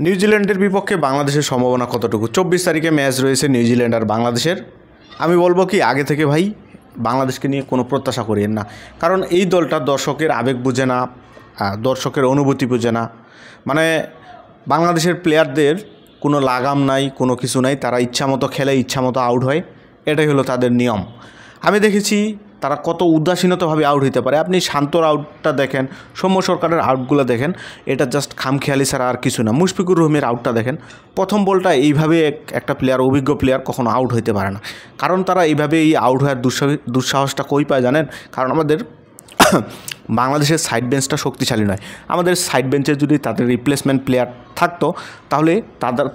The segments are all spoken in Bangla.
নিউজিল্যান্ডের বিপক্ষে বাংলাদেশের সম্ভাবনা কতটুকু? 24 তারিখে ম্যাচ রয়েছে নিউজিল্যান্ড আর বাংলাদেশের। আমি বলবো কি, আগে থেকে ভাই বাংলাদেশকে নিয়ে কোনো প্রত্যাশা করিয়েন না, কারণ এই দলটা দর্শকের আবেগ বুঝে না, দর্শকের অনুভূতি বুঝে না। মানে বাংলাদেশের প্লেয়ারদের কোনো লাগাম নাই, কোনো কিছু নাই, তারা ইচ্ছামতো খেলে, ইচ্ছামতো আউট হয়, এটাই হলো তাদের নিয়ম। আমি দেখেছি তারা কত উদাসীনতাভাবে আউট হইতে পারে। আপনি শান্তর আউটটা দেখেন, সৌম্য সরকারের আউটগুলো দেখেন, এটা জাস্ট খামখেয়ালি ছাড়া আর কিছু না। মুশফিকুর রহিমের আউটটা দেখেন, প্রথম বলটা এইভাবে একটা প্লেয়ার, অভিজ্ঞ প্লেয়ার কখনো আউট হইতে পারে না, কারণ তারা এইভাবে এই আউট হওয়ার দুঃসাহসটা কই পায় জানেন? কারণ আমাদের বাংলাদেশের সাইড বেঞ্চটা শক্তিশালী নয়। আমাদের সাইড বেঞ্চে যদি তাদের রিপ্লেসমেন্ট প্লেয়ার থাকতো, তাহলে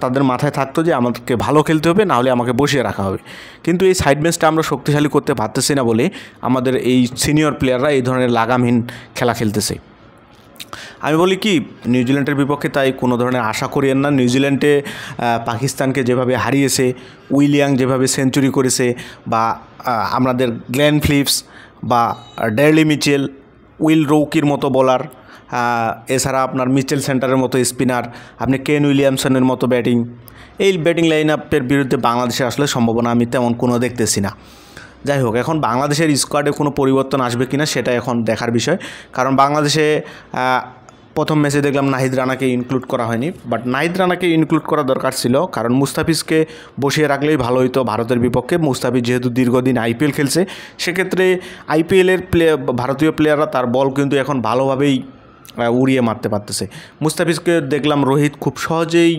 তাদের মাথায় থাকতো যে আমাদেরকে ভালো খেলতে হবে, নাহলে আমাকে বসিয়ে রাখা হবে। কিন্তু এই সাইড বেঞ্চটা আমরা শক্তিশালী করতে পারতেছি না বলে আমাদের এই সিনিয়র প্লেয়াররা এই ধরনের লাগামহীন খেলা খেলতেছে। আমি বলি কি, নিউজিল্যান্ডের বিপক্ষে তাই কোনো ধরনের আশা করিয়েন না। নিউজিল্যান্ডে পাকিস্তানকে যেভাবে হারিয়েছে, উইলিয়াং যেভাবে সেঞ্চুরি করেছে, বা আমাদের গ্লেন ফিলিপস বা ডেরলি মিচেল, উইল রৌকির মতো বোলার, এছাড়া আপনার মিচেল সেন্টারের মতো স্পিনার, আপনি কেন উইলিয়ামসনের মতো ব্যাটিং, এই ব্যাটিং লাইন আপের বিরুদ্ধে বাংলাদেশে আসলে সম্ভাবনা আমি তেমন কোনো দেখতেছি না। যাই হোক, এখন বাংলাদেশের স্কোয়াডে কোনো পরিবর্তন আসবে কিনা সেটা এখন দেখার বিষয়, কারণ বাংলাদেশে প্রথম ম্যাচে দেখলাম নাহিদ রানাকে ইনক্লুড করা হয়নি, বাট নাহিদ রানাকে ইনক্লুড করা দরকার ছিল, কারণ মুস্তাফিজকে বসিয়ে রাখলেই ভালো হতো ভারতের বিপক্ষে। মুস্তাফিজ যেহেতু দীর্ঘদিন আইপিএল খেলছে, সেক্ষেত্রে আইপিএলের ভারতীয় প্লেয়াররা তার বল কিন্তু এখন ভালোভাবেই উড়িয়ে মারতে পারতেছে। মুস্তাফিজকে দেখলাম রোহিত খুব সহজেই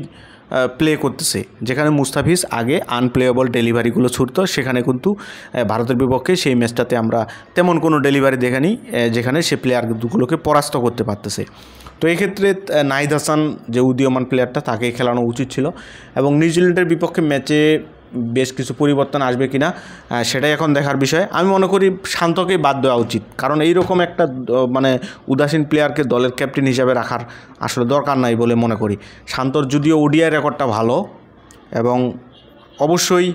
প্লে করতেছে, যেখানে মুস্তাফিজ আগে আনপ্লেয়েবল ডেলিভারিগুলো ছুটতো, সেখানে কিন্তু ভারতের বিপক্ষে সেই ম্যাচটাতে আমরা তেমন কোনো ডেলিভারি দেখিনি যেখানে সে প্লেয়ারগুলোকে পরাস্ত করতে পারতেছে। তো এক্ষেত্রে নাহিদ হাসান যে উদীয়মান প্লেয়ারটা, তাকে খেলানো উচিত ছিল। এবং নিউজিল্যান্ডের বিপক্ষে ম্যাচে বেশ কিছু পরিবর্তন আসবে কিনা সেটাই এখন দেখার বিষয়। আমি মনে করি শান্তকেই বাদ দেওয়া উচিত, কারণ এইরকম একটা মানে উদাসীন প্লেয়ারকে দলের ক্যাপ্টেন হিসাবে রাখার আসলে দরকার নাই বলে মনে করি। শান্তর যদিও ওডিআই রেকর্ডটা ভালো, এবং অবশ্যই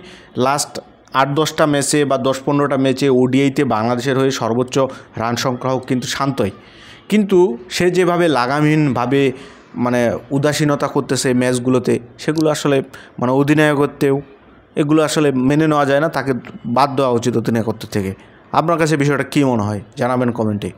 লাস্ট 8-10টা ম্যাচে বা 10-15টা ম্যাচে ওডিআইতে বাংলাদেশের হয়ে সর্বোচ্চ রান সংগ্রাহক কিন্তু শান্তই, কিন্তু সে যেভাবে লাগামহীনভাবে মানে উদাসীনতা করতেছে ম্যাচগুলোতে, সেগুলো আসলে মানে অধিনায়কত্বেও এগুলো আসলে মেনে নেওয়া যায় না। তাকে বাদ দেওয়া উচিত অধিনায়কত্ব থেকে। আপনার কাছে বিষয়টা কী মনে হয় জানাবেন কমেন্টে।